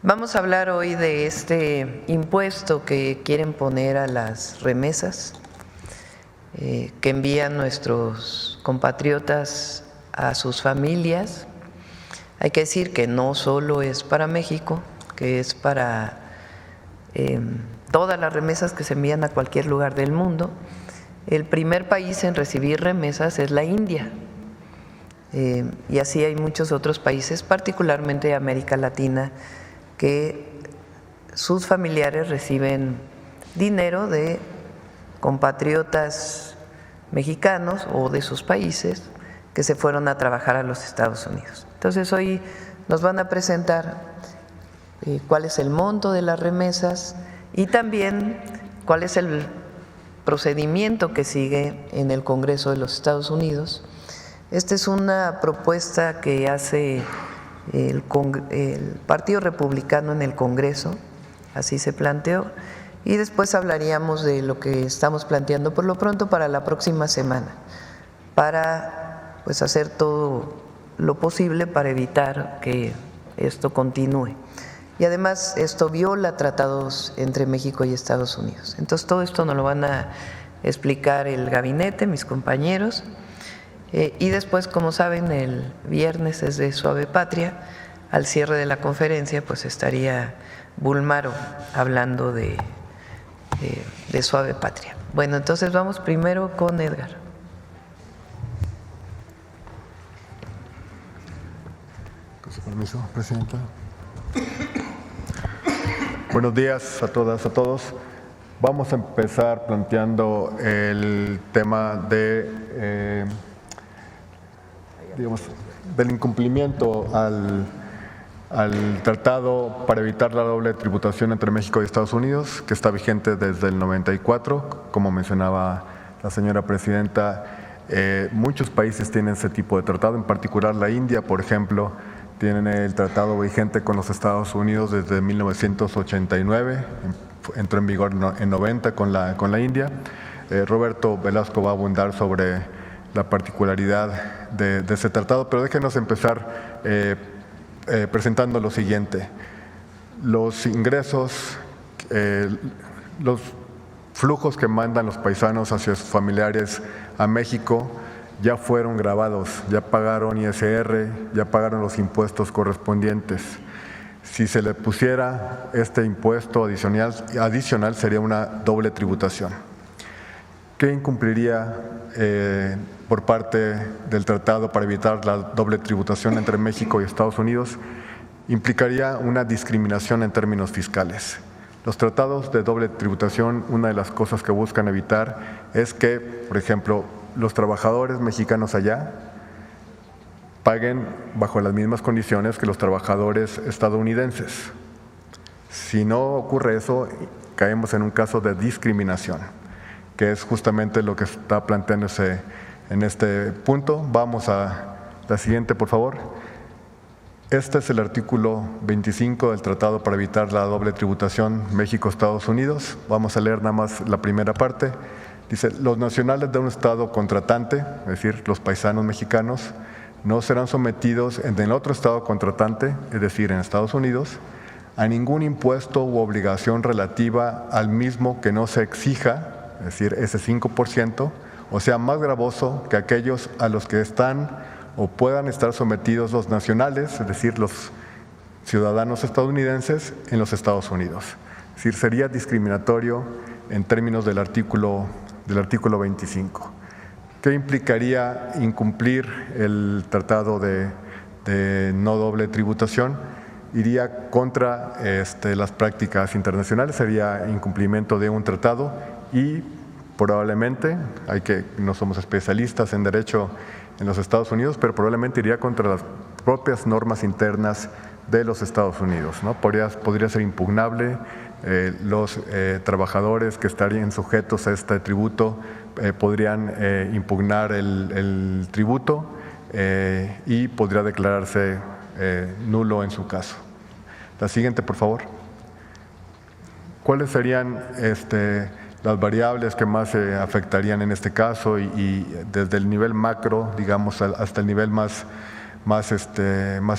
Vamos a hablar hoy de este impuesto que quieren poner a las remesas que envían nuestros compatriotas a sus familias. Hay que decir que no solo es para México, que es para todas las remesas que se envían a cualquier lugar del mundo. El primer país en recibir remesas es la India, y así hay muchos otros países, particularmente de América Latina, que sus familiares reciben dinero de compatriotas mexicanos o de sus países que se fueron a trabajar a los Estados Unidos. Entonces hoy nos van a presentar cuál es el monto de las remesas y también cuál es el procedimiento que sigue en el Congreso de los Estados Unidos. Esta es una propuesta que hace el Partido Republicano en el Congreso, así se planteó, y después hablaríamos de lo que estamos planteando por lo pronto para la próxima semana, para pues hacer todo lo posible para evitar que esto continúe. Y además esto viola tratados entre México y Estados Unidos. Entonces todo esto nos lo van a explicar el gabinete, mis compañeros. Y después, como saben, el viernes es de Suave Patria. Al cierre de la conferencia pues estaría Bulmaro hablando de Suave Patria. Bueno, entonces vamos primero con Edgar. Con su permiso, Presidenta. Buenos días a todas, a todos. Vamos a empezar planteando el tema de del incumplimiento al tratado para evitar la doble tributación entre México y Estados Unidos, que está vigente desde el 94, como mencionaba la señora Presidenta. Muchos países tienen ese tipo de tratado, en particular la India, por ejemplo, tienen el tratado vigente con los Estados Unidos desde 1989, entró en vigor en 90 con la India. Roberto Velasco va a abundar sobre la particularidad de ese tratado, pero déjenos empezar presentando lo siguiente. Los ingresos, los flujos que mandan los paisanos hacia sus familiares a México ya fueron gravados, ya pagaron ISR, ya pagaron los impuestos correspondientes. Si se le pusiera este impuesto adicional sería una doble tributación. ¿Qué incumpliría por parte del tratado para evitar la doble tributación entre México y Estados Unidos? Implicaría una discriminación en términos fiscales. Los tratados de doble tributación, una de las cosas que buscan evitar es que, por ejemplo, los trabajadores mexicanos allá paguen bajo las mismas condiciones que los trabajadores estadounidenses. Si no ocurre eso, caemos en un caso de discriminación, que es justamente lo que está planteándose en este punto. Vamos a la siguiente, por favor. Este es el artículo 25 del Tratado para evitar la doble tributación México-Estados Unidos. Vamos a leer nada más la primera parte. Dice, los nacionales de un estado contratante, es decir, los paisanos mexicanos, no serán sometidos en el otro estado contratante, es decir, en Estados Unidos, a ningún impuesto u obligación relativa al mismo que no se exija, es decir, ese 5%, o sea, más gravoso que aquellos a los que están o puedan estar sometidos los nacionales, es decir, los ciudadanos estadounidenses en los Estados Unidos. Es decir, sería discriminatorio en términos del artículo 25. ¿Qué implicaría incumplir el tratado de no doble tributación? Iría contra las prácticas internacionales, sería incumplimiento de un tratado y probablemente, no somos especialistas en derecho en los Estados Unidos, pero probablemente iría contra las propias normas internas de los Estados Unidos, ¿no? Podría ser impugnable, los trabajadores que estarían sujetos a este tributo podrían impugnar el tributo y podría declararse nulo en su caso. La siguiente, por favor. ¿Cuáles serían las variables que más se afectarían en este caso y desde el nivel macro, digamos, hasta el nivel más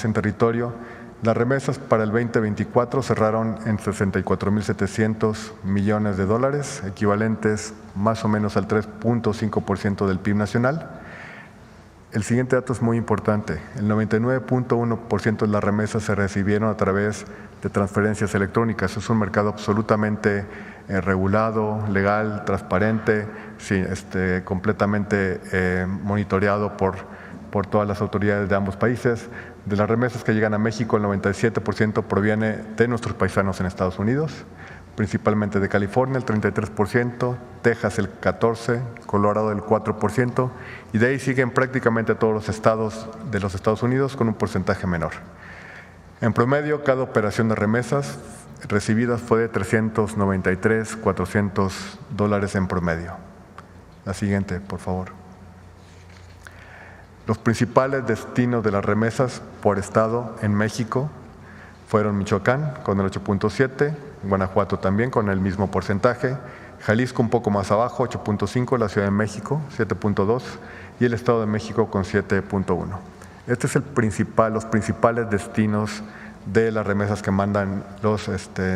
en territorio? Las remesas para el 2024 cerraron en 64.700 millones de dólares, equivalentes más o menos al 3.5% del PIB nacional. El siguiente dato es muy importante. El 99.1% de las remesas se recibieron a través de transferencias electrónicas. Es un mercado absolutamente regulado, legal, transparente, sí, completamente monitoreado por todas las autoridades de ambos países. De las remesas que llegan a México, el 97% proviene de nuestros paisanos en Estados Unidos, principalmente de California, el 33%, Texas el 14%, Colorado el 4%, y de ahí siguen prácticamente todos los estados de los Estados Unidos con un porcentaje menor. En promedio, cada operación de remesas recibidas fue de $393,400 en promedio. La siguiente, por favor. Los principales destinos de las remesas por estado en México fueron Michoacán con el 8.7%, Guanajuato también con el mismo porcentaje, Jalisco un poco más abajo, 8.5%, la Ciudad de México 7.2% y el Estado de México con 7.1%. Este es los principales destinos de las remesas que mandan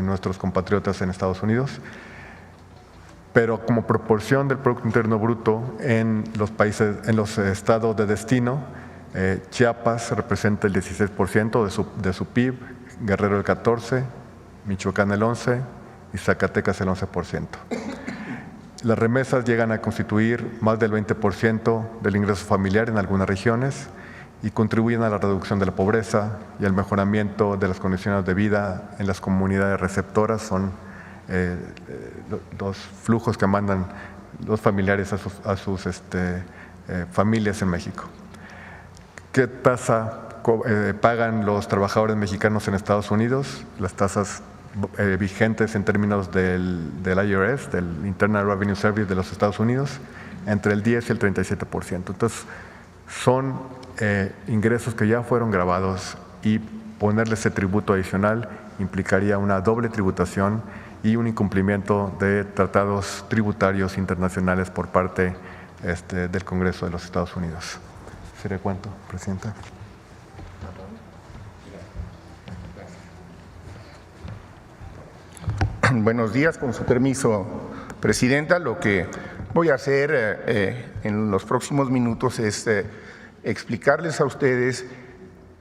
nuestros compatriotas en Estados Unidos. Pero como proporción del Producto Interno Bruto en los estados de destino, Chiapas representa el 16% de su PIB, Guerrero el 14%, Michoacán el 11% y Zacatecas el 11%. Las remesas llegan a constituir más del 20% del ingreso familiar en algunas regiones y contribuyen a la reducción de la pobreza y al mejoramiento de las condiciones de vida en las comunidades receptoras. Son los flujos que mandan los familiares a sus familias en México. ¿Qué tasa pagan los trabajadores mexicanos en Estados Unidos? Las tasas vigentes en términos del IRS, del Internal Revenue Service de los Estados Unidos, entre el 10 y el 37%. Entonces, son ingresos que ya fueron grabados y ponerle ese tributo adicional implicaría una doble tributación y un incumplimiento de tratados tributarios internacionales por parte del Congreso de los Estados Unidos. ¿Sería cuánto, Presidenta? Buenos días, con su permiso, Presidenta. Lo que voy a hacer en los próximos minutos es explicarles a ustedes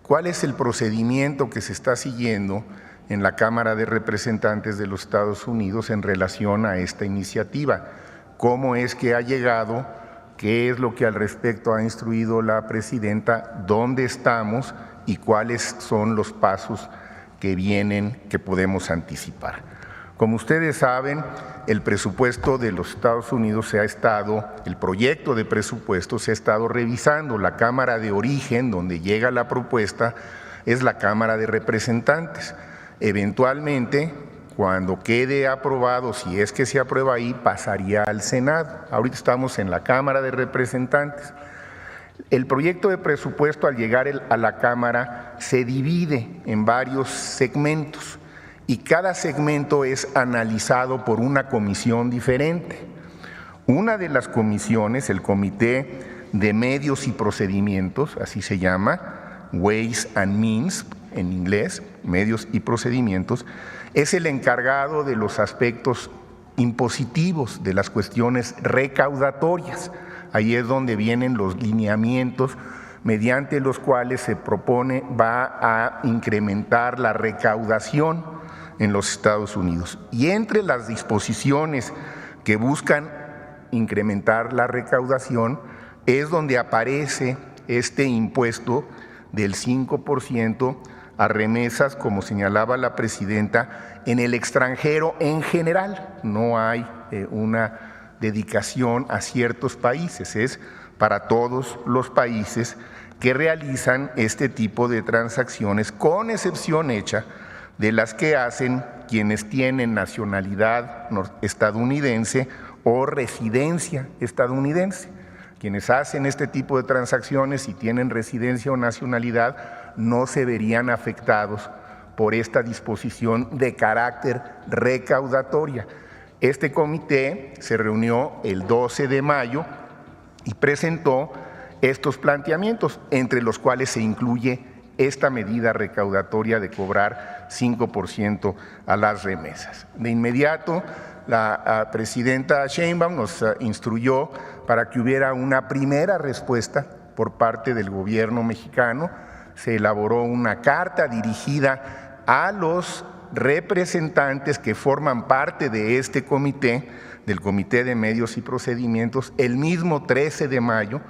cuál es el procedimiento que se está siguiendo en la Cámara de Representantes de los Estados Unidos en relación a esta iniciativa, cómo es que ha llegado, qué es lo que al respecto ha instruido la Presidenta, dónde estamos y cuáles son los pasos que vienen que podemos anticipar. Como ustedes saben, el presupuesto de los Estados Unidos el proyecto de presupuesto se ha estado revisando. La Cámara de origen, donde llega la propuesta, es la Cámara de Representantes. Eventualmente, cuando quede aprobado, si es que se aprueba ahí, pasaría al Senado. Ahorita estamos en la Cámara de Representantes. El proyecto de presupuesto, al llegar a la Cámara, se divide en varios segmentos y cada segmento es analizado por una comisión diferente. Una de las comisiones, el Comité de Medios y Procedimientos, así se llama, Ways and Means, en inglés, medios y procedimientos, es el encargado de los aspectos impositivos, de las cuestiones recaudatorias. Ahí es donde vienen los lineamientos mediante los cuales se propone, va a incrementar la recaudación en los Estados Unidos. Y entre las disposiciones que buscan incrementar la recaudación es donde aparece este impuesto del 5% a remesas, como señalaba la Presidenta, en el extranjero en general. No hay una dedicación a ciertos países, es para todos los países que realizan este tipo de transacciones, con excepción hecha de las que hacen quienes tienen nacionalidad estadounidense o residencia estadounidense. Quienes hacen este tipo de transacciones y tienen residencia o nacionalidad no se verían afectados por esta disposición de carácter recaudatoria. Este comité se reunió el 12 de mayo y presentó estos planteamientos, entre los cuales se incluye esta medida recaudatoria de cobrar 5% a las remesas. De inmediato, la presidenta Sheinbaum nos instruyó para que hubiera una primera respuesta por parte del gobierno mexicano. Se elaboró una carta dirigida a los representantes que forman parte de este comité, del Comité de Medios y Procedimientos, el mismo 13 de mayo,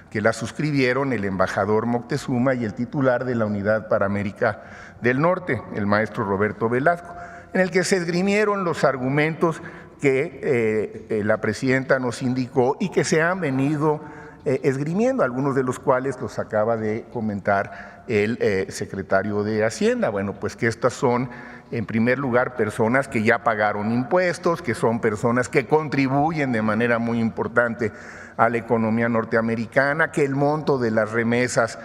que la suscribieron el embajador Moctezuma y el titular de la Unidad para América del Norte, el maestro Roberto Velasco, en el que se esgrimieron los argumentos que la presidenta nos indicó y que se han venido esgrimiendo, algunos de los cuales los acaba de comentar el secretario de Hacienda. Bueno, pues que estas son, en primer lugar, personas que ya pagaron impuestos, que son personas que contribuyen de manera muy importante a la economía norteamericana, que el monto de las remesas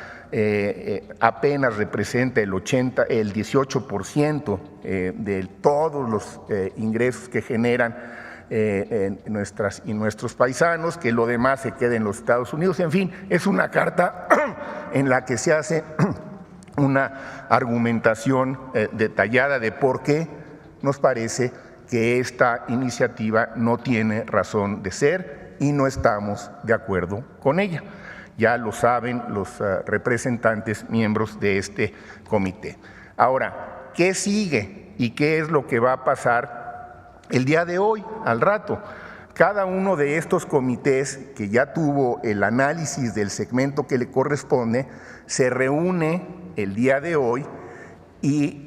apenas representa el 18% de todos los ingresos que generan nuestros paisanos, que lo demás se quede en los Estados Unidos. En fin, es una carta en la que se hace una argumentación detallada de por qué nos parece que esta iniciativa no tiene razón de ser y no estamos de acuerdo con ella. Ya lo saben los representantes miembros de este comité. Ahora, ¿qué sigue y qué es lo que va a pasar el día de hoy, al rato? Cada uno de estos comités que ya tuvo el análisis del segmento que le corresponde, se reúne el día de hoy y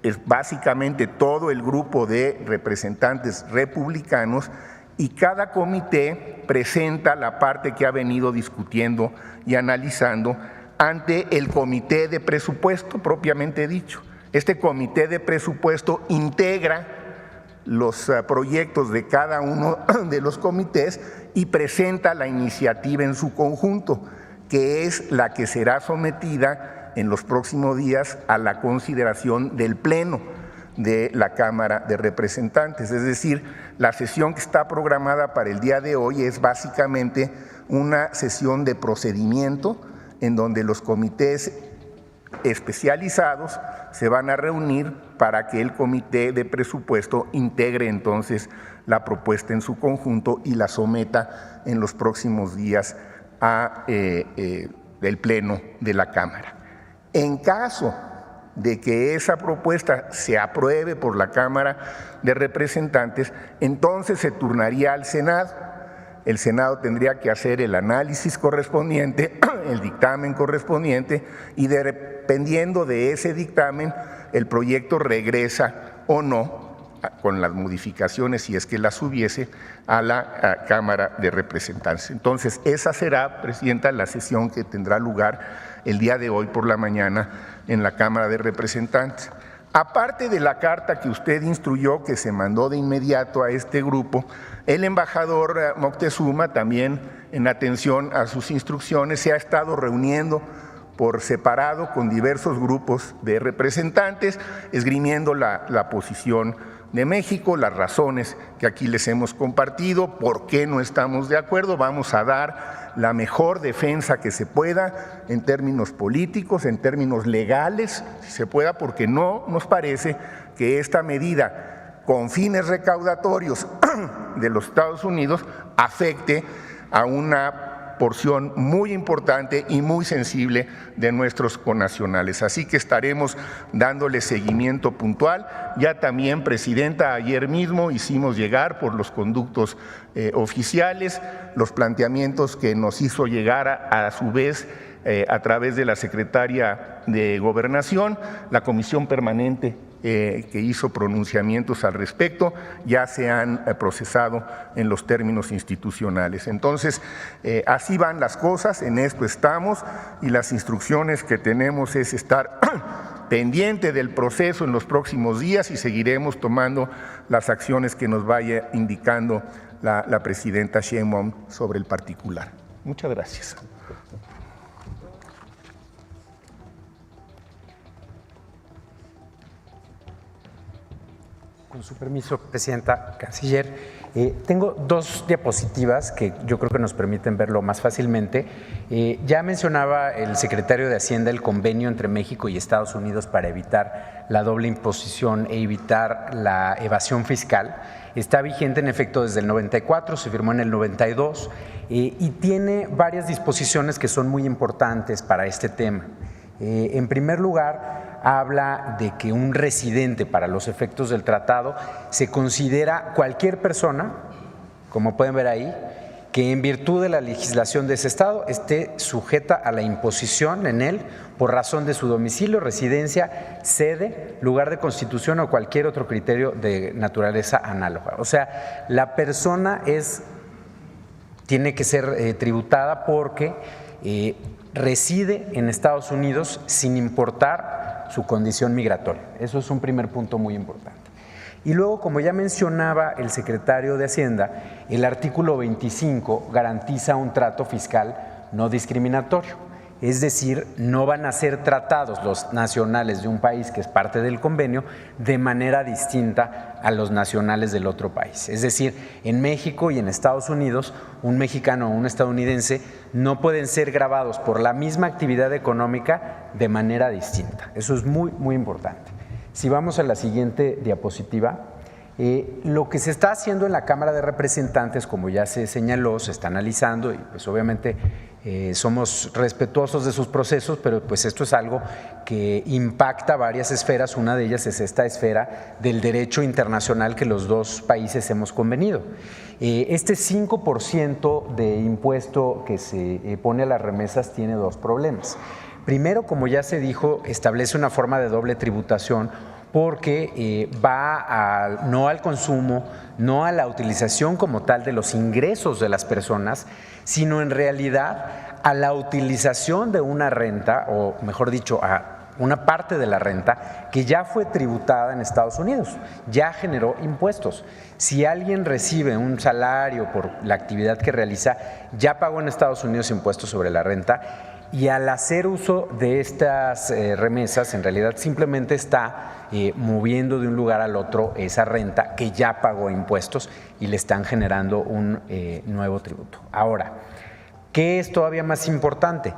es básicamente todo el grupo de representantes republicanos, y cada comité presenta la parte que ha venido discutiendo y analizando ante el comité de presupuesto propiamente dicho. Este comité de presupuesto integra los proyectos de cada uno de los comités y presenta la iniciativa en su conjunto, que es la que será sometida en los próximos días a la consideración del Pleno de la Cámara de Representantes. Es decir, la sesión que está programada para el día de hoy es básicamente una sesión de procedimiento en donde los comités especializados se van a reunir para que el comité de presupuesto integre entonces la propuesta en su conjunto y la someta en los próximos días a el Pleno de la Cámara. En caso de que esa propuesta se apruebe por la Cámara de Representantes, entonces se turnaría al Senado. El Senado tendría que hacer el análisis correspondiente, el dictamen correspondiente, y dependiendo de ese dictamen, el proyecto regresa o no, con las modificaciones, si es que las hubiese, a la Cámara de Representantes. Entonces, esa será, Presidenta, la sesión que tendrá lugar el día de hoy por la mañana en la Cámara de Representantes. Aparte de la carta que usted instruyó, que se mandó de inmediato a este grupo, el embajador Moctezuma, también en atención a sus instrucciones, se ha estado reuniendo por separado con diversos grupos de representantes, esgrimiendo la posición de México, las razones que aquí les hemos compartido, por qué no estamos de acuerdo. Vamos a dar la mejor defensa que se pueda en términos políticos, en términos legales, si se pueda, porque no nos parece que esta medida con fines recaudatorios de los Estados Unidos afecte a una porción muy importante y muy sensible de nuestros connacionales. Así que estaremos dándole seguimiento puntual. Ya también, Presidenta, ayer mismo hicimos llegar por los conductos oficiales los planteamientos que nos hizo llegar a su vez a través de la Secretaria de Gobernación, la Comisión Permanente que hizo pronunciamientos al respecto, ya se han procesado en los términos institucionales. Entonces, así van las cosas, en esto estamos, y las instrucciones que tenemos es estar pendiente del proceso en los próximos días y seguiremos tomando las acciones que nos vaya indicando la presidenta Sheinbaum sobre el particular. Muchas gracias. Con su permiso, Presidenta, Canciller, tengo dos diapositivas que yo creo que nos permiten verlo más fácilmente. Ya mencionaba el secretario de Hacienda el convenio entre México y Estados Unidos para evitar la doble imposición e evitar la evasión fiscal. Está vigente en efecto desde el 94, se firmó en el 92 y tiene varias disposiciones que son muy importantes para este tema. En primer lugar, habla de que un residente para los efectos del tratado se considera cualquier persona, como pueden ver ahí, que en virtud de la legislación de ese estado esté sujeta a la imposición en él por razón de su domicilio, residencia, sede, lugar de constitución o cualquier otro criterio de naturaleza análoga. O sea, la persona tiene que ser tributada porque reside en Estados Unidos sin importar su condición migratoria. Eso es un primer punto muy importante. Y luego, como ya mencionaba el secretario de Hacienda, el artículo 25 garantiza un trato fiscal no discriminatorio. Es decir, no van a ser tratados los nacionales de un país que es parte del convenio de manera distinta a los nacionales del otro país. Es decir, en México y en Estados Unidos, un mexicano o un estadounidense no pueden ser gravados por la misma actividad económica de manera distinta. Eso es muy, muy importante. Si vamos a la siguiente diapositiva, lo que se está haciendo en la Cámara de Representantes, como ya se señaló, se está analizando y pues obviamente somos respetuosos de sus procesos, pero pues esto es algo que impacta varias esferas. Una de ellas es esta esfera del derecho internacional que los dos países hemos convenido. Este 5% de impuesto que se pone a las remesas tiene dos problemas. Primero, como ya se dijo, establece una forma de doble tributación porque va no al consumo, no a la utilización como tal de los ingresos de las personas, sino en realidad a la utilización de una renta, o mejor dicho, a una parte de la renta que ya fue tributada en Estados Unidos, ya generó impuestos. Si alguien recibe un salario por la actividad que realiza, ya pagó en Estados Unidos impuestos sobre la renta. Y al hacer uso de estas remesas, en realidad simplemente está moviendo de un lugar al otro esa renta que ya pagó impuestos y le están generando un nuevo tributo. Ahora, ¿qué es todavía más importante?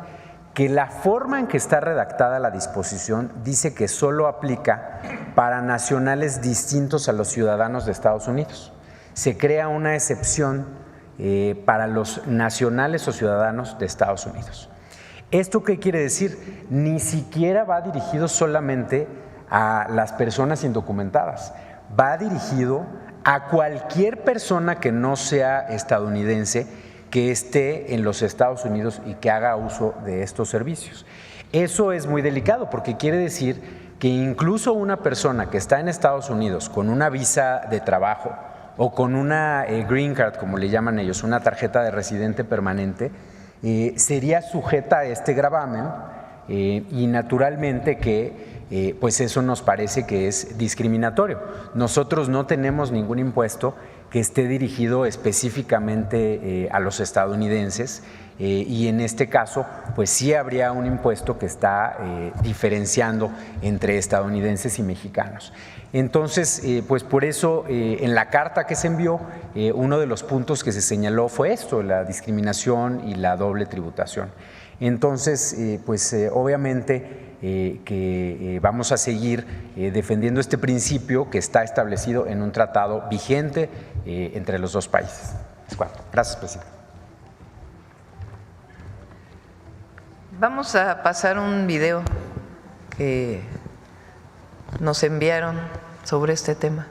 Que la forma en que está redactada la disposición dice que solo aplica para nacionales distintos a los ciudadanos de Estados Unidos. Se crea una excepción para los nacionales o ciudadanos de Estados Unidos. ¿Esto qué quiere decir? Ni siquiera va dirigido solamente a las personas indocumentadas, va dirigido a cualquier persona que no sea estadounidense que esté en los Estados Unidos y que haga uso de estos servicios. Eso es muy delicado porque quiere decir que incluso una persona que está en Estados Unidos con una visa de trabajo o con una green card, como le llaman ellos, una tarjeta de residente permanente, sería sujeta a este gravamen y naturalmente que pues eso nos parece que es discriminatorio. Nosotros no tenemos ningún impuesto que esté dirigido específicamente a los estadounidenses y en este caso pues sí habría un impuesto que está diferenciando entre estadounidenses y mexicanos. Entonces, pues por eso en la carta que se envió, uno de los puntos que se señaló fue esto, la discriminación y la doble tributación. Entonces, pues obviamente que vamos a seguir defendiendo este principio que está establecido en un tratado vigente entre los dos países. Es cuanto. Gracias, presidente. Vamos a pasar un video que nos enviaron sobre este tema.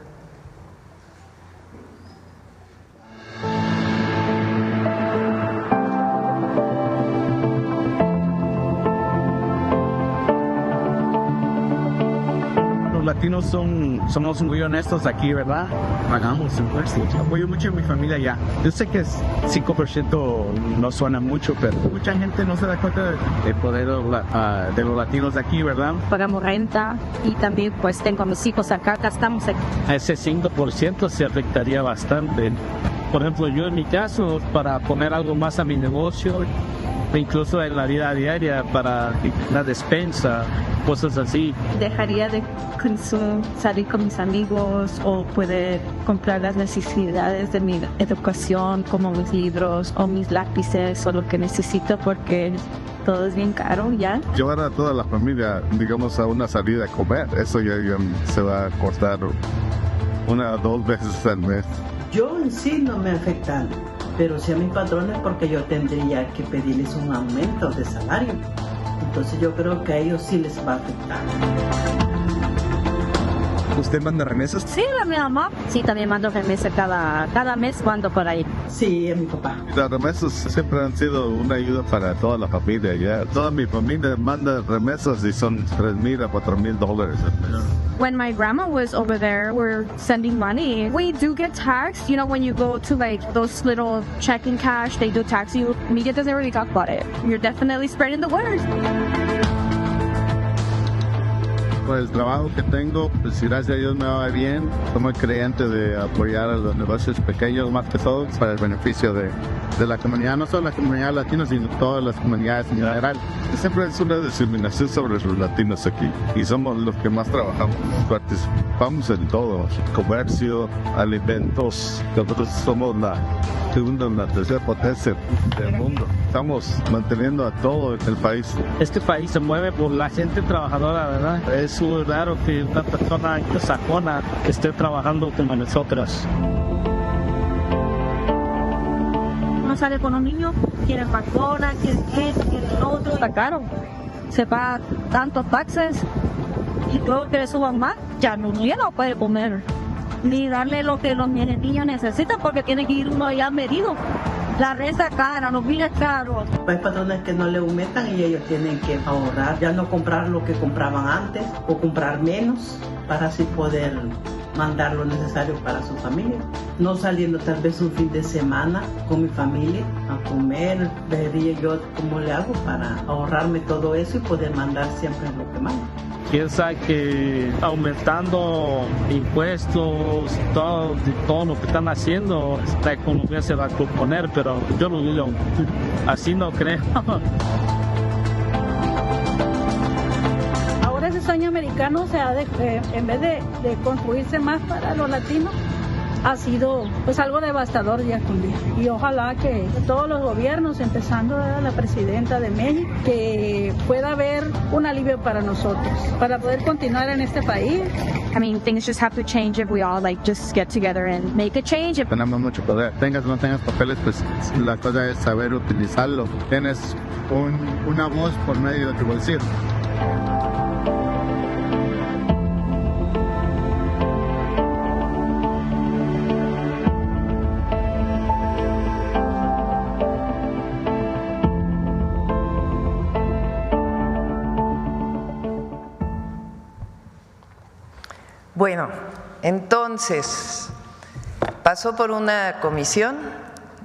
Latinos somos muy honestos aquí, ¿verdad? Pagamos impuestos. Apoyo mucho a mi familia ya. Yo sé que 5% no suena mucho, pero mucha gente no se da cuenta del poder de los latinos de aquí, ¿verdad? Pagamos renta y también pues tengo a mis hijos acá, gastamos aquí. A ese 5% se afectaría bastante. Por ejemplo, yo en mi caso, para poner algo más a mi negocio, incluso en la vida diaria para la despensa, cosas así. Dejaría de salir con mis amigos o poder comprar las necesidades de mi educación, como mis libros o mis lápices o lo que necesito, porque todo es bien caro ya. Llevar a toda la familia, digamos, a una salida a comer, eso ya se va a cortar 1 o 2 veces al mes. Yo en sí no me afectan, pero sí a mis patrones, porque yo tendría que pedirles un aumento de salario. Entonces yo creo que a ellos sí les va a afectar. ¿Usted manda remesas? Sí, a mi mamá. Sí, también mando remesas cada mes, mando por ahí. Sí, a mi papá. Las remesas siempre han sido una ayuda para toda la familia. Ya toda mi familia manda remesas y son $3,000 a $4,000 al mes. When my grandma was over there, we're sending money. We do get taxed. You know, when you go to like those little checking cash, they do tax you. Media doesn't really talk about it. You're definitely spreading the word. Por el trabajo que tengo, pues gracias a Dios me va bien. Soy muy creyente de apoyar a los negocios pequeños más que todo para el beneficio de la comunidad, no solo la comunidad latina, sino todas las comunidades en general. Siempre es una discriminación sobre los latinos aquí y somos los que más trabajamos. Participamos en todo, comercio, alimentos. Nosotros somos la segunda o la tercera potencia del mundo. Estamos manteniendo a todo el país. Este país se mueve por la gente trabajadora, ¿verdad? Es muy raro que una persona sajona esté trabajando como nosotras. Uno sale con un niño, quiere factura, quiere esto, quiere lo otro. Está caro. Se paga tantos taxes y luego que le suban más, ya no puede comer. Ni darle lo que los niños necesitan, porque tiene que ir uno ya medido. La renta cara, los biles caros. Hay patrones que no le aumentan y ellos tienen que ahorrar, ya no comprar lo que compraban antes o comprar menos para así poder mandar lo necesario para su familia. No saliendo tal vez un fin de semana con mi familia a comer, vería yo cómo le hago para ahorrarme todo eso y poder mandar siempre lo que mando. Piensa que aumentando impuestos, todo lo que están haciendo, la economía se va a componer, pero yo no digo, así no creo. Ahora ese sueño americano, o sea, en vez de construirse más para los latinos, ha sido pues algo devastador día con día. Y ojalá que todos los gobiernos, empezando a la presidenta de México, que pueda haber un alivio para nosotros, para poder continuar en este país. I mean, things just have to change if we all just get together and make a change. Tenemos mucho poder. Tengas o no tengas papeles, pues la cosa es saber utilizarlo. Tienes una voz por medio de tu bolsillo. Bueno, entonces pasó por una comisión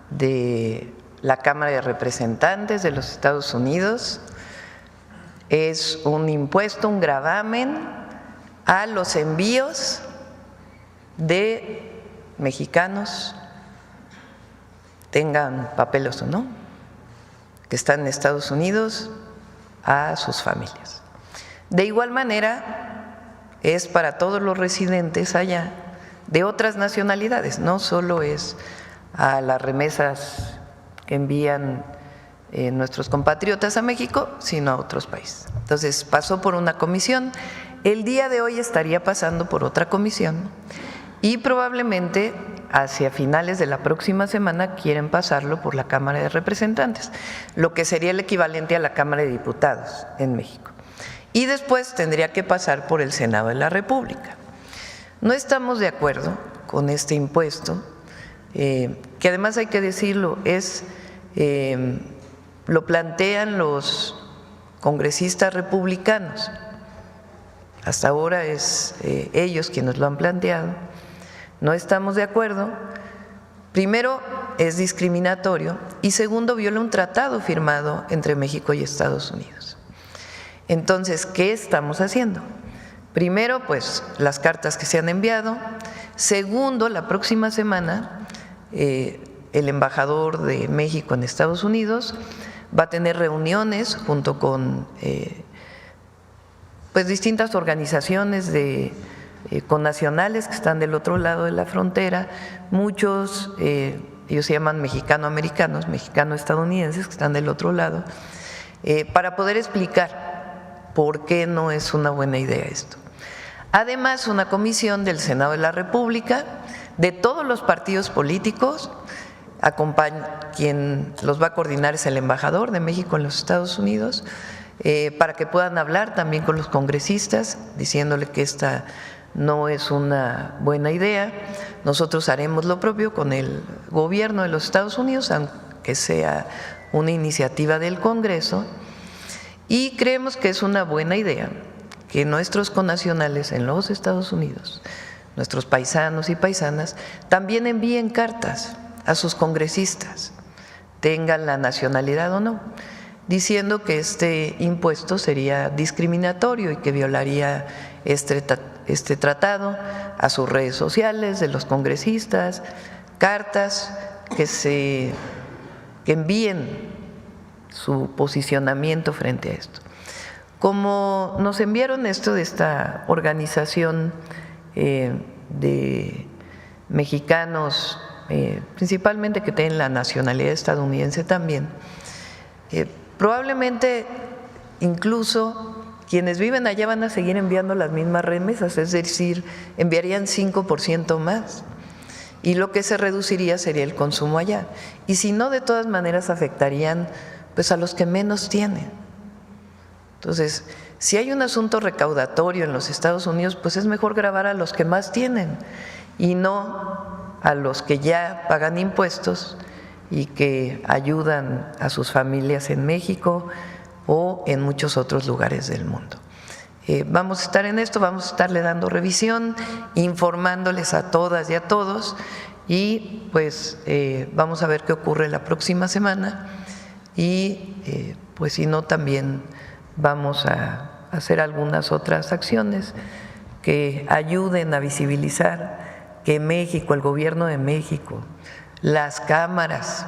de la Cámara de Representantes de los Estados Unidos. Es un impuesto, un gravamen a los envíos de mexicanos, tengan papeles o no, que están en Estados Unidos, a sus familias. De igual manera, es para todos los residentes allá de otras nacionalidades, no solo es a las remesas que envían nuestros compatriotas a México, sino a otros países. Entonces pasó por una comisión, el día de hoy estaría pasando por otra comisión y probablemente hacia finales de la próxima semana quieren pasarlo por la Cámara de Representantes, lo que sería el equivalente a la Cámara de Diputados en México. Y después tendría que pasar por el Senado de la República. No estamos de acuerdo con este impuesto, que además hay que decirlo, lo plantean los congresistas republicanos. Hasta ahora es ellos quienes lo han planteado. No estamos de acuerdo. Primero, es discriminatorio y segundo, viola un tratado firmado entre México y Estados Unidos. Entonces, ¿qué estamos haciendo? Primero, pues las cartas que se han enviado. Segundo, la próxima semana el embajador de México en Estados Unidos va a tener reuniones junto con pues distintas organizaciones connacionales que están del otro lado de la frontera, muchos, ellos se llaman mexicano-americanos, mexicano-estadounidenses que están del otro lado, para poder explicar por qué no es una buena idea esto. Además, una comisión del Senado de la República, de todos los partidos políticos, quien los va a coordinar es el embajador de México en los Estados Unidos, para que puedan hablar también con los congresistas, diciéndole que esta no es una buena idea. Nosotros haremos lo propio con el gobierno de los Estados Unidos, aunque sea una iniciativa del Congreso, y creemos que es una buena idea que nuestros connacionales en los Estados Unidos, nuestros paisanos y paisanas, también envíen cartas a sus congresistas, tengan la nacionalidad o no, diciendo que este impuesto sería discriminatorio y que violaría este tratado, a sus redes sociales de los congresistas, cartas que envíen su posicionamiento frente a esto. Como nos enviaron esto de esta organización de mexicanos, principalmente que tienen la nacionalidad estadounidense también, probablemente incluso quienes viven allá van a seguir enviando las mismas remesas, es decir, enviarían 5% más, y lo que se reduciría sería el consumo allá. Y si no, de todas maneras afectarían pues a los que menos tienen. Entonces, si hay un asunto recaudatorio en los Estados Unidos, pues es mejor gravar a los que más tienen y no a los que ya pagan impuestos y que ayudan a sus familias en México o en muchos otros lugares del mundo. Vamos a estar en esto, vamos a estarle dando revisión, informándoles a todas y a todos, y pues vamos a ver qué ocurre la próxima semana, y pues si no, también vamos a hacer algunas otras acciones que ayuden a visibilizar que México, el gobierno de México, las cámaras,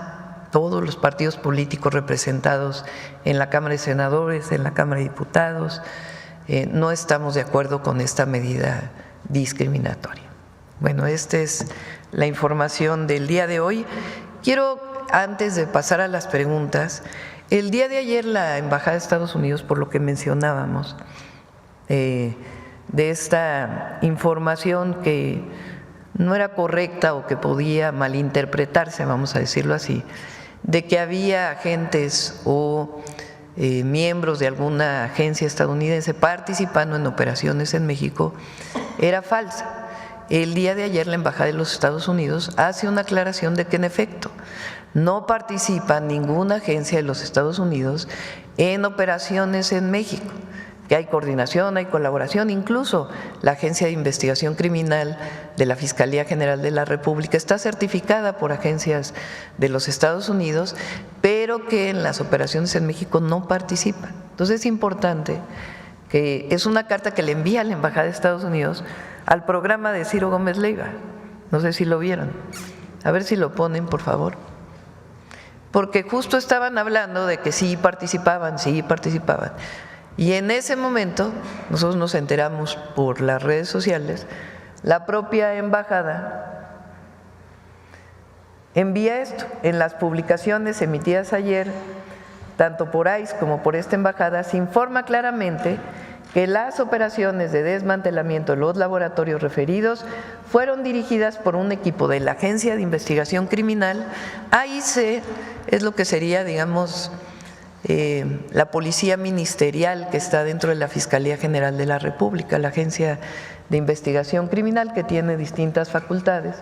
todos los partidos políticos representados en la Cámara de Senadores, en la Cámara de Diputados, no estamos de acuerdo con esta medida discriminatoria. Bueno, esta es la información del día de hoy. Quiero, antes de pasar a las preguntas, el día de ayer la Embajada de Estados Unidos, por lo que mencionábamos, de esta información que no era correcta o que podía malinterpretarse, vamos a decirlo así, de que había agentes o miembros de alguna agencia estadounidense participando en operaciones en México, era falsa. El día de ayer la Embajada de los Estados Unidos hace una aclaración de que en efecto no participa ninguna agencia de los Estados Unidos en operaciones en México, que hay coordinación, hay colaboración, incluso la Agencia de Investigación Criminal de la Fiscalía General de la República está certificada por agencias de los Estados Unidos, pero que en las operaciones en México no participan. Entonces es importante que es una carta que le envía la Embajada de Estados Unidos al programa de Ciro Gómez Leiva, no sé si lo vieron, a ver si lo ponen por favor, porque justo estaban hablando de que sí participaban, y en ese momento nosotros nos enteramos por las redes sociales, la propia embajada envía esto en las publicaciones emitidas ayer, tanto por ICE como por esta embajada, se informa claramente que las operaciones de desmantelamiento de los laboratorios referidos fueron dirigidas por un equipo de la Agencia de Investigación Criminal. AIC es lo que sería, digamos, la policía ministerial que está dentro de la Fiscalía General de la República, la Agencia de Investigación Criminal, que tiene distintas facultades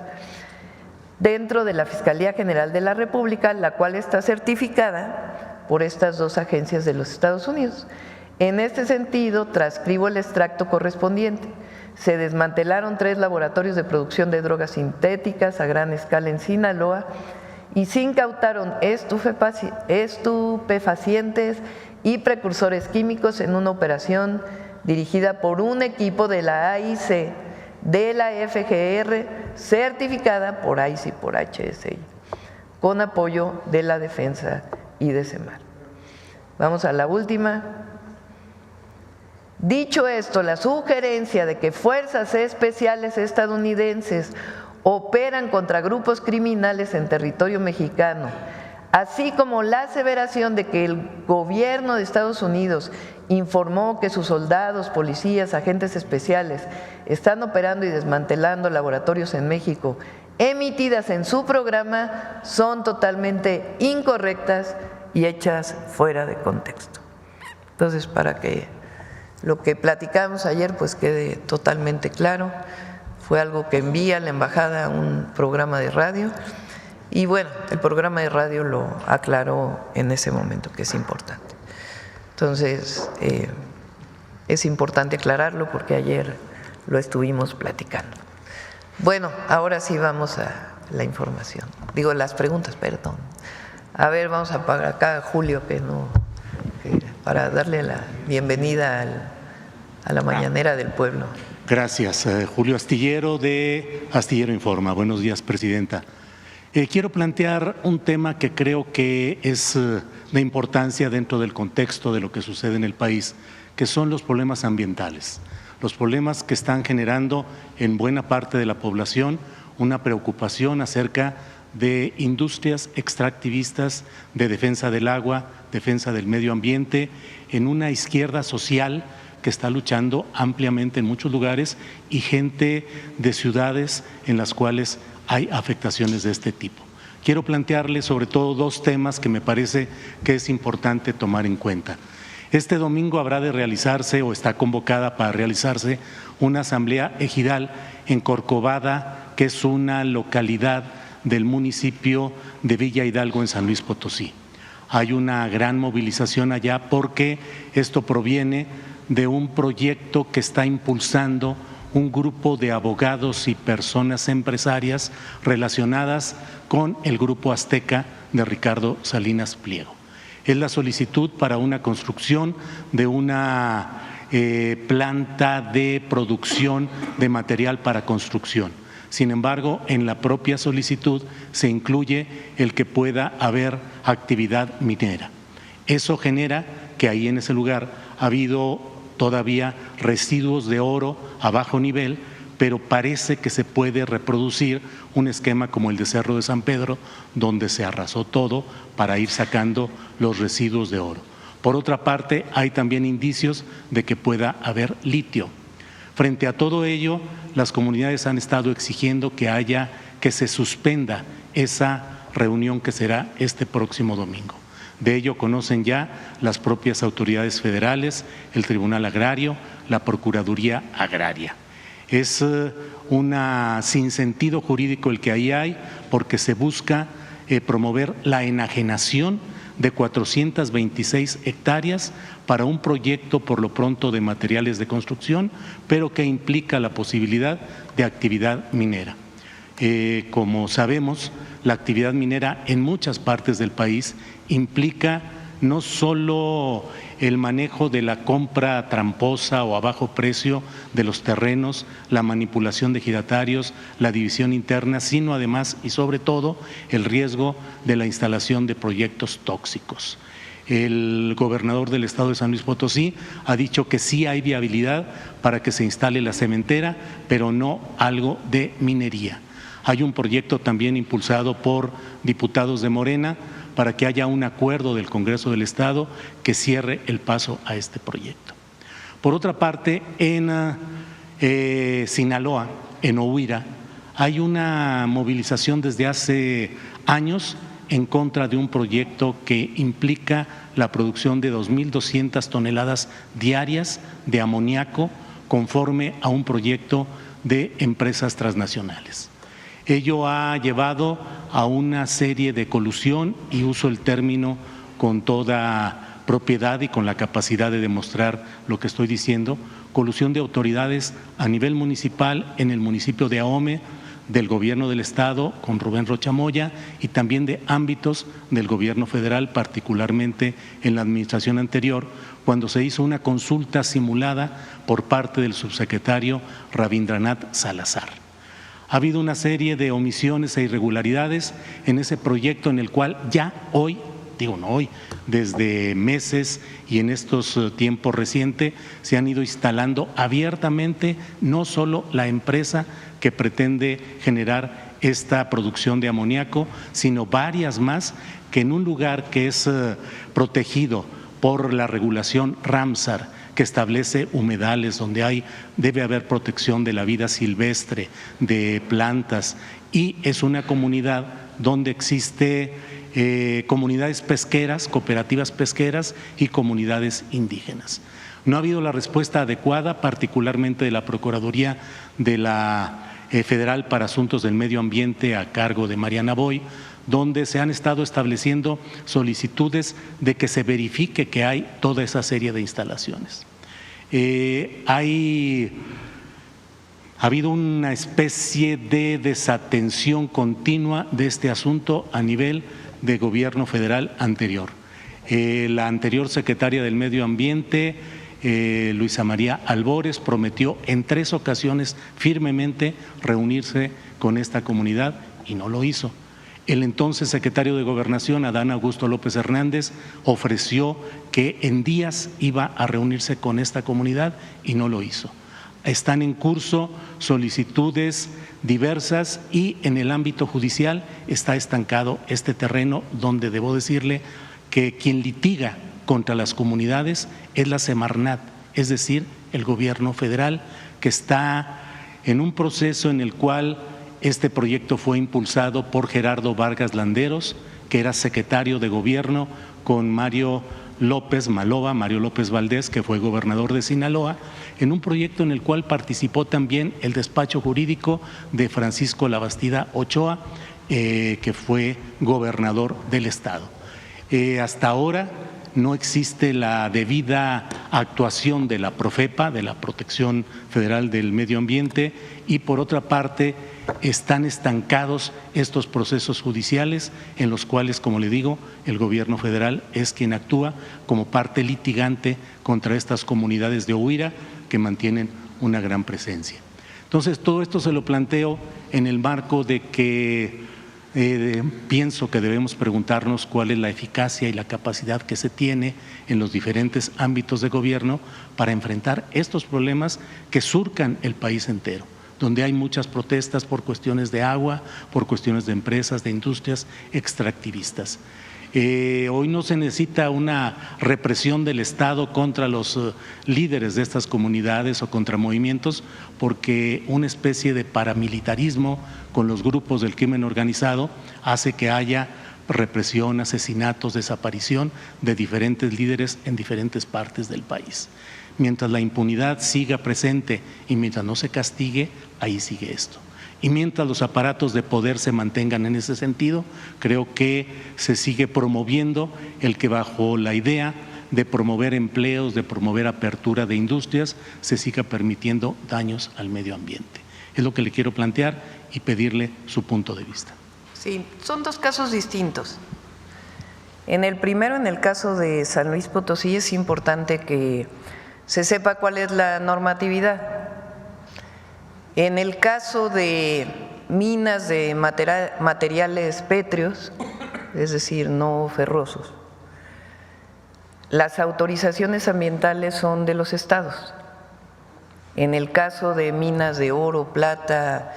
dentro de la Fiscalía General de la República, la cual está certificada por estas dos agencias de los Estados Unidos. En este sentido, transcribo el extracto correspondiente. Se desmantelaron 3 laboratorios de producción de drogas sintéticas a gran escala en Sinaloa y se incautaron estupefacientes y precursores químicos en una operación dirigida por un equipo de la AIC, de la FGR, certificada por ICE y por HSI, con apoyo de la Defensa y de SEMAR. Vamos a la última. Dicho esto, la sugerencia de que fuerzas especiales estadounidenses operan contra grupos criminales en territorio mexicano, así como la aseveración de que el gobierno de Estados Unidos informó que sus soldados, policías, agentes especiales están operando y desmantelando laboratorios en México, emitidas en su programa, son totalmente incorrectas y hechas fuera de contexto. Entonces, para que lo que platicamos ayer pues quede totalmente claro, fue algo que envía la embajada a un programa de radio y bueno, el programa de radio lo aclaró en ese momento, que es importante. Entonces, es importante aclararlo porque ayer lo estuvimos platicando. Bueno, ahora sí vamos a la información. Digo, las preguntas, perdón. A ver, vamos a pagar acá a Julio, para darle la bienvenida a la mañanera del pueblo. Gracias. Julio Astillero de Astillero Informa. Buenos días, Presidenta. Quiero plantear un tema que creo que es de importancia dentro del contexto de lo que sucede en el país, que son los problemas ambientales, los problemas que están generando en buena parte de la población una preocupación acerca de industrias extractivistas de defensa del agua, defensa del medio ambiente, en una izquierda social que está luchando ampliamente en muchos lugares y gente de ciudades en las cuales hay afectaciones de este tipo. Quiero plantearle sobre todo dos temas que me parece que es importante tomar en cuenta. Este domingo habrá de realizarse o está convocada para realizarse una asamblea ejidal en Corcovada, que es una localidad del municipio de Villa Hidalgo en San Luis Potosí. Hay una gran movilización allá porque esto proviene de un proyecto que está impulsando un grupo de abogados y personas empresarias relacionadas con el Grupo Azteca de Ricardo Salinas Pliego. Es la solicitud para una construcción de una planta de producción de material para construcción. Sin embargo, en la propia solicitud se incluye el que pueda haber actividad minera. Eso genera que ahí en ese lugar ha habido todavía residuos de oro a bajo nivel, pero parece que se puede reproducir un esquema como el de Cerro de San Pedro, donde se arrasó todo para ir sacando los residuos de oro. Por otra parte, hay también indicios de que pueda haber litio. Frente a todo ello, las comunidades han estado exigiendo que se suspenda esa reunión que será este próximo domingo. De ello conocen ya las propias autoridades federales, el Tribunal Agrario, la Procuraduría Agraria. Es un sinsentido jurídico el que ahí hay, porque se busca promover la enajenación de 426 hectáreas para un proyecto por lo pronto de materiales de construcción, pero que implica la posibilidad de actividad minera. Como sabemos, la actividad minera en muchas partes del país implica no solo el manejo de la compra tramposa o a bajo precio de los terrenos, la manipulación de ejidatarios, la división interna, sino además y sobre todo el riesgo de la instalación de proyectos tóxicos. El gobernador del estado de San Luis Potosí ha dicho que sí hay viabilidad para que se instale la cementera, pero no algo de minería. Hay un proyecto también impulsado por diputados de Morena para que haya un acuerdo del Congreso del Estado que cierre el paso a este proyecto. Por otra parte, en Sinaloa, en Ohuira, hay una movilización desde hace años en contra de un proyecto que implica la producción de 2.200 toneladas diarias de amoníaco conforme a un proyecto de empresas transnacionales. Ello ha llevado a una serie de colusión, y uso el término con toda propiedad y con la capacidad de demostrar lo que estoy diciendo, colusión de autoridades a nivel municipal en el municipio de Ahome, del gobierno del estado con Rubén Rocha Moya y también de ámbitos del gobierno federal, particularmente en la administración anterior, cuando se hizo una consulta simulada por parte del subsecretario Rabindranath Salazar. Ha habido una serie de omisiones e irregularidades en ese proyecto en el cual ya hoy digo no hoy, desde meses y en estos tiempos recientes se han ido instalando abiertamente no solo la empresa que pretende generar esta producción de amoníaco, sino varias más que en un lugar que es protegido por la regulación Ramsar, que establece humedales donde debe haber protección de la vida silvestre, de plantas, y es una comunidad donde existe comunidades pesqueras, cooperativas pesqueras y comunidades indígenas. No ha habido la respuesta adecuada, particularmente de la Procuraduría de la Federal para Asuntos del Medio Ambiente a cargo de Mariana Boy, donde se han estado estableciendo solicitudes de que se verifique que hay toda esa serie de instalaciones. Ha habido una especie de desatención continua de este asunto a nivel de gobierno federal anterior. La anterior secretaria del Medio Ambiente, Luisa María Albores, prometió en 3 ocasiones firmemente reunirse con esta comunidad y no lo hizo. El entonces secretario de Gobernación, Adán Augusto López Hernández, ofreció que en días iba a reunirse con esta comunidad y no lo hizo. Están en curso solicitudes diversas y en el ámbito judicial está estancado este terreno, donde debo decirle que quien litiga contra las comunidades es la Semarnat, es decir, el gobierno federal, que está en un proceso en el cual este proyecto fue impulsado por Gerardo Vargas Landeros, que era secretario de gobierno, con Mario López Maloba, Mario López Valdés, que fue gobernador de Sinaloa, en un proyecto en el cual participó también el despacho jurídico de Francisco Labastida Ochoa, que fue gobernador del estado. Hasta ahora no existe la debida actuación de la Profepa, de la Protección Federal del Medio Ambiente, y por otra parte están estancados estos procesos judiciales en los cuales, como le digo, el gobierno federal es quien actúa como parte litigante contra estas comunidades de Huira que mantienen una gran presencia. Entonces, todo esto se lo planteo en el marco de que pienso que debemos preguntarnos cuál es la eficacia y la capacidad que se tiene en los diferentes ámbitos de gobierno para enfrentar estos problemas que surcan el país entero, donde hay muchas protestas por cuestiones de agua, por cuestiones de empresas, de industrias extractivistas. Hoy no se necesita una represión del Estado contra los líderes de estas comunidades o contra movimientos, porque una especie de paramilitarismo con los grupos del crimen organizado hace que haya represión, asesinatos, desaparición de diferentes líderes en diferentes partes del país. Mientras la impunidad siga presente y mientras no se castigue, ahí sigue esto. Y mientras los aparatos de poder se mantengan en ese sentido, creo que se sigue promoviendo el que bajo la idea de promover empleos, de promover apertura de industrias, se siga permitiendo daños al medio ambiente. Es lo que le quiero plantear y pedirle su punto de vista. Sí, son 2 casos distintos. En el primero, en el caso de San Luis Potosí, es importante que se sepa cuál es la normatividad. En el caso de minas de materiales pétreos, es decir, no ferrosos, las autorizaciones ambientales son de los estados. En el caso de minas de oro, plata,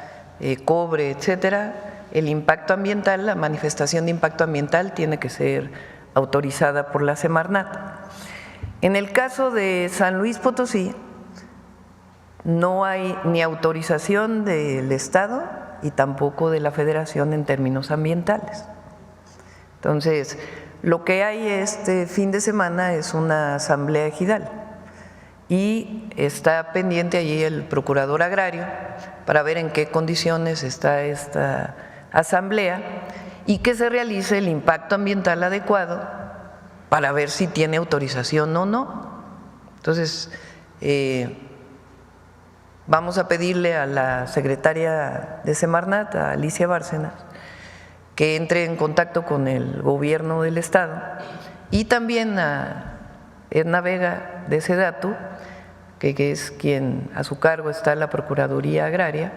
cobre, etcétera, el impacto ambiental, la manifestación de impacto ambiental tiene que ser autorizada por la Semarnat. En el caso de San Luis Potosí, no hay ni autorización del Estado y tampoco de la Federación en términos ambientales. Entonces, lo que hay este fin de semana es una asamblea ejidal y está pendiente allí el procurador agrario para ver en qué condiciones está esta asamblea y que se realice el impacto ambiental adecuado para ver si tiene autorización o no. Entonces, vamos a pedirle a la secretaria de Semarnat, a Alicia Bárcenas, que entre en contacto con el gobierno del estado y también a Edna Vega de Sedatu, que es quien a su cargo está la Procuraduría Agraria,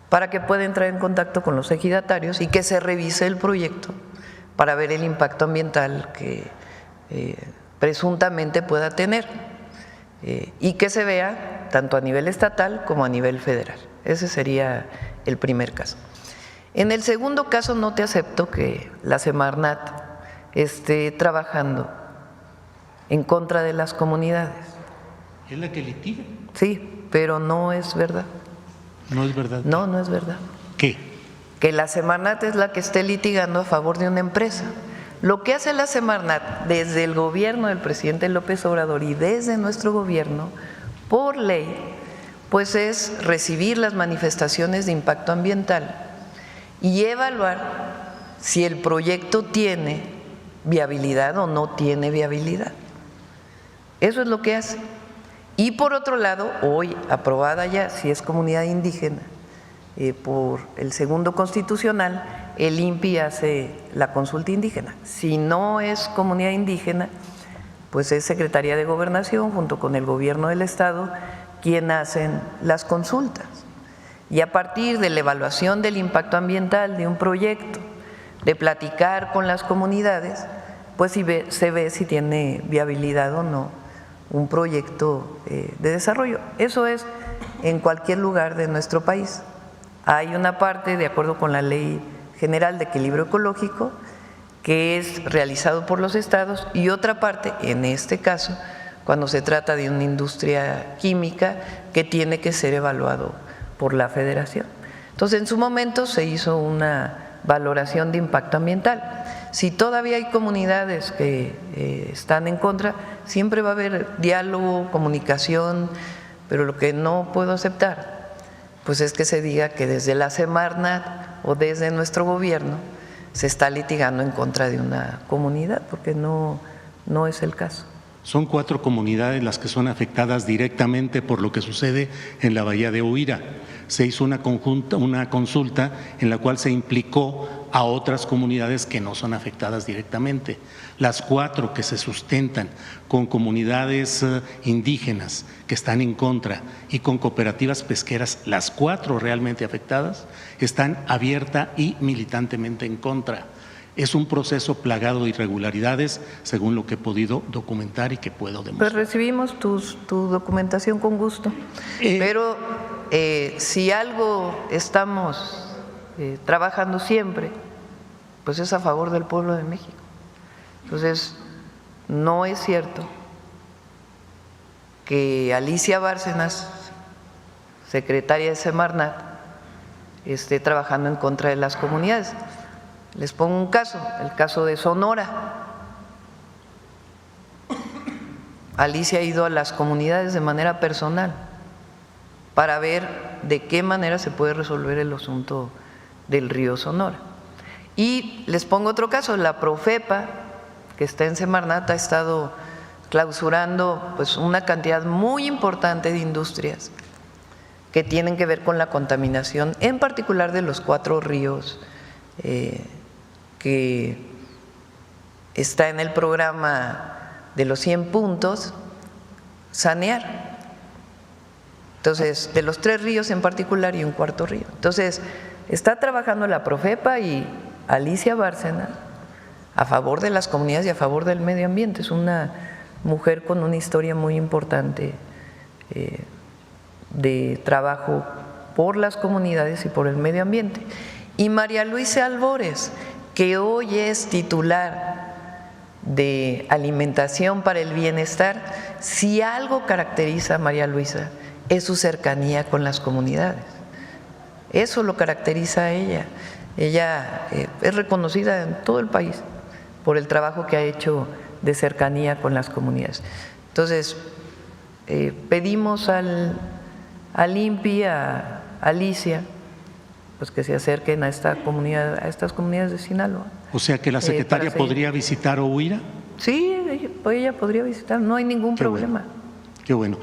para que pueda entrar en contacto con los ejidatarios y que se revise el proyecto para ver el impacto ambiental que presuntamente pueda tener y que se vea tanto a nivel estatal como a nivel federal. Ese sería el primer caso. En el segundo caso no te acepto que la Semarnat esté trabajando en contra de las comunidades. ¿Es la que litiga? Sí, pero no es verdad. ¿No es verdad? No, no es verdad. ¿Qué? Que la Semarnat es la que esté litigando a favor de una empresa. Lo que hace la Semarnat desde el gobierno del presidente López Obrador y desde nuestro gobierno, por ley, pues es recibir las manifestaciones de impacto ambiental y evaluar si el proyecto tiene viabilidad o no tiene viabilidad. Eso es lo que hace. Y por otro lado, hoy aprobada ya, si es comunidad indígena, por el segundo constitucional, el INPI hace la consulta indígena. Si no es comunidad indígena, pues es Secretaría de Gobernación junto con el gobierno del estado quien hacen las consultas. Y a partir de la evaluación del impacto ambiental de un proyecto, de platicar con las comunidades, pues se ve si tiene viabilidad o no un proyecto de desarrollo. Eso es en cualquier lugar de nuestro país. Hay una parte, de acuerdo con la Ley General de Equilibrio Ecológico, que es realizado por los estados, y otra parte, en este caso, cuando se trata de una industria química, que tiene que ser evaluado por la Federación. Entonces, en su momento se hizo una valoración de impacto ambiental. Si todavía hay comunidades que están en contra, siempre va a haber diálogo, comunicación, pero lo que no puedo aceptar pues es que se diga que desde la Semarnat o desde nuestro gobierno se está litigando en contra de una comunidad, porque no es el caso. Son 4 comunidades las que son afectadas directamente por lo que sucede en la bahía de Huira. Se hizo una consulta en la cual se implicó a otras comunidades que no son afectadas directamente. Las 4 que se sustentan con comunidades indígenas que están en contra y con cooperativas pesqueras, las 4 realmente afectadas, están abierta y militantemente en contra. Es un proceso plagado de irregularidades, según lo que he podido documentar y que puedo demostrar. Pues recibimos tu documentación con gusto, pero si algo estamos trabajando siempre, pues es a favor del pueblo de México. Entonces, no es cierto que Alicia Bárcenas, secretaria de Semarnat, esté trabajando en contra de las comunidades. Les pongo un caso, el caso de Sonora. Alicia ha ido a las comunidades de manera personal para ver de qué manera se puede resolver el asunto del río Sonora. Y les pongo otro caso, la Profepa, que está en Semarnat, ha estado clausurando pues una cantidad muy importante de industrias que tienen que ver con la contaminación, en particular de los 4 ríos que está en el programa de los 100 puntos, sanear. Entonces, de los 3 ríos en particular y un 4.º río. Entonces, está trabajando la Profepa y Alicia Bárcenas a favor de las comunidades y a favor del medio ambiente. Es una mujer con una historia muy importante de trabajo por las comunidades y por el medio ambiente. Y María Luisa Albores, que hoy es titular de Alimentación para el Bienestar, si algo caracteriza a María Luisa es su cercanía con las comunidades. Eso lo caracteriza a ella. Ella es reconocida en todo el país por el trabajo que ha hecho de cercanía con las comunidades. Entonces, pedimos al INPI, a Alicia, pues que se acerquen a esta comunidad, a estas comunidades de Sinaloa. O sea que la secretaria podría visitar Huira. Sí, ella podría visitar, no hay ningún problema. Bueno. Qué bueno.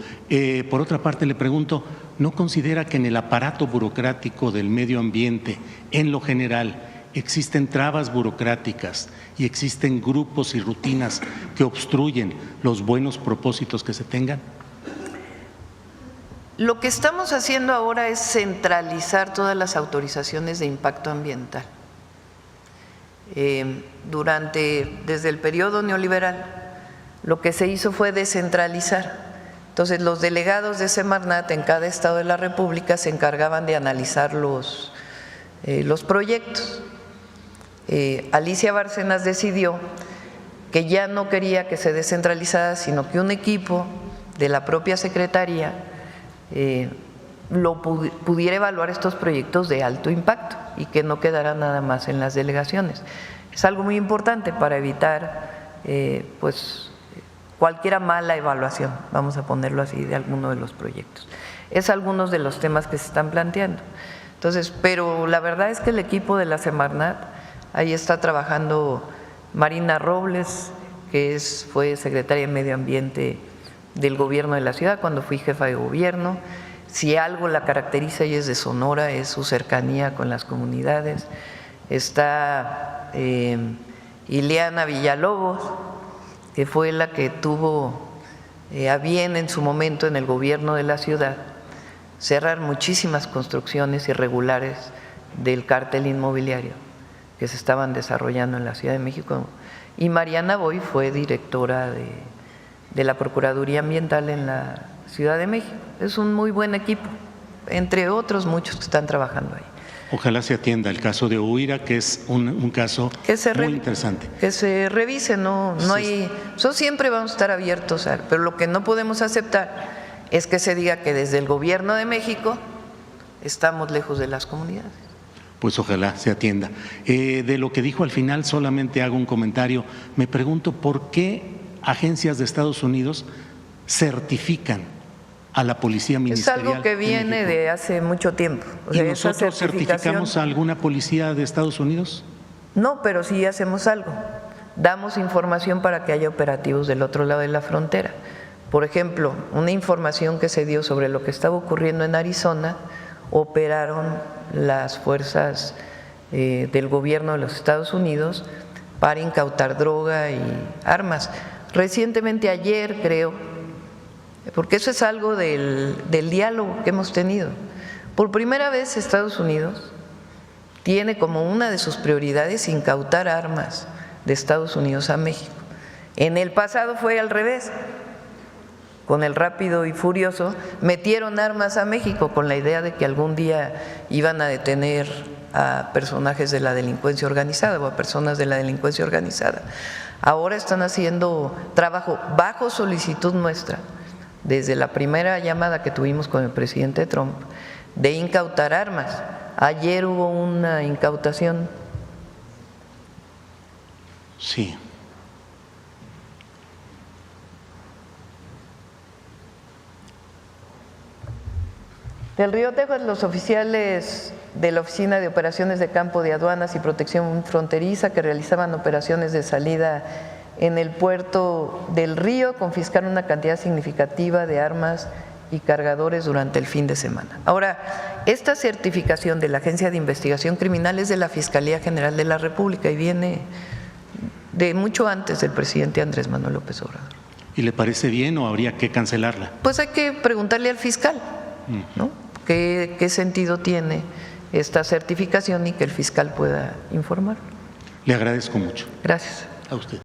Por otra parte, le pregunto, ¿no considera que en el aparato burocrático del medio ambiente, en lo general, existen trabas burocráticas y existen grupos y rutinas que obstruyen los buenos propósitos que se tengan? Lo que estamos haciendo ahora es centralizar todas las autorizaciones de impacto ambiental. desde el periodo neoliberal, lo que se hizo fue descentralizar. Entonces, los delegados de Semarnat en cada estado de la República se encargaban de analizar los proyectos. Alicia Bárcenas decidió que ya no quería que se descentralizara, sino que un equipo de la propia Secretaría pudiera evaluar estos proyectos de alto impacto y que no quedara nada más en las delegaciones. Es algo muy importante para evitar pues cualquier mala evaluación, vamos a ponerlo así, de alguno de los proyectos. Es algunos de los temas que se están planteando. Entonces, pero la verdad es que el equipo de la Semarnat, ahí está trabajando Marina Robles, que fue secretaria de Medio Ambiente del gobierno de la ciudad cuando fui jefa de gobierno. Si algo la caracteriza y es de Sonora, es su cercanía con las comunidades. Está Ileana Villalobos, que fue la que tuvo a bien en su momento en el gobierno de la ciudad cerrar muchísimas construcciones irregulares del cártel inmobiliario que se estaban desarrollando en la Ciudad de México. Y Mariana Boy fue directora de la Procuraduría Ambiental en la Ciudad de México. Es un muy buen equipo, entre otros muchos que están trabajando ahí. Ojalá se atienda el caso de Huira, que es un caso muy interesante. Que se revise, no hay… Eso siempre vamos a estar abiertos, pero lo que no podemos aceptar es que se diga que desde el Gobierno de México estamos lejos de las comunidades. Pues ojalá se atienda. De lo que dijo al final solamente hago un comentario. Me pregunto por qué agencias de Estados Unidos certifican a la Policía Ministerial. Es algo que viene de hace mucho tiempo. O sea, ¿y nosotros certificamos a alguna policía de Estados Unidos? No, pero sí hacemos algo. Damos información para que haya operativos del otro lado de la frontera. Por ejemplo, una información que se dio sobre lo que estaba ocurriendo en Arizona, operaron las fuerzas del gobierno de los Estados Unidos para incautar droga y armas. Recientemente, ayer creo, porque eso es algo del diálogo que hemos tenido. Por primera vez Estados Unidos tiene como una de sus prioridades incautar armas de Estados Unidos a México. En el pasado fue al revés. Con el Rápido y Furioso metieron armas a México con la idea de que algún día iban a detener a personajes de la delincuencia organizada o a personas de la delincuencia organizada. Ahora están haciendo trabajo bajo solicitud nuestra, desde la primera llamada que tuvimos con el presidente Trump, de incautar armas. Ayer hubo una incautación. Sí. Del Río Texas, los oficiales de la Oficina de Operaciones de Campo de Aduanas y Protección Fronteriza que realizaban operaciones de salida en el puerto del Río confiscaron una cantidad significativa de armas y cargadores durante el fin de semana. Ahora, esta certificación de la Agencia de Investigación Criminal es de la Fiscalía General de la República y viene de mucho antes del presidente Andrés Manuel López Obrador. ¿Y le parece bien o habría que cancelarla? Pues hay que preguntarle al fiscal, ¿no? ¿Qué sentido tiene esta certificación y que el fiscal pueda informar? Le agradezco mucho. Gracias. A usted.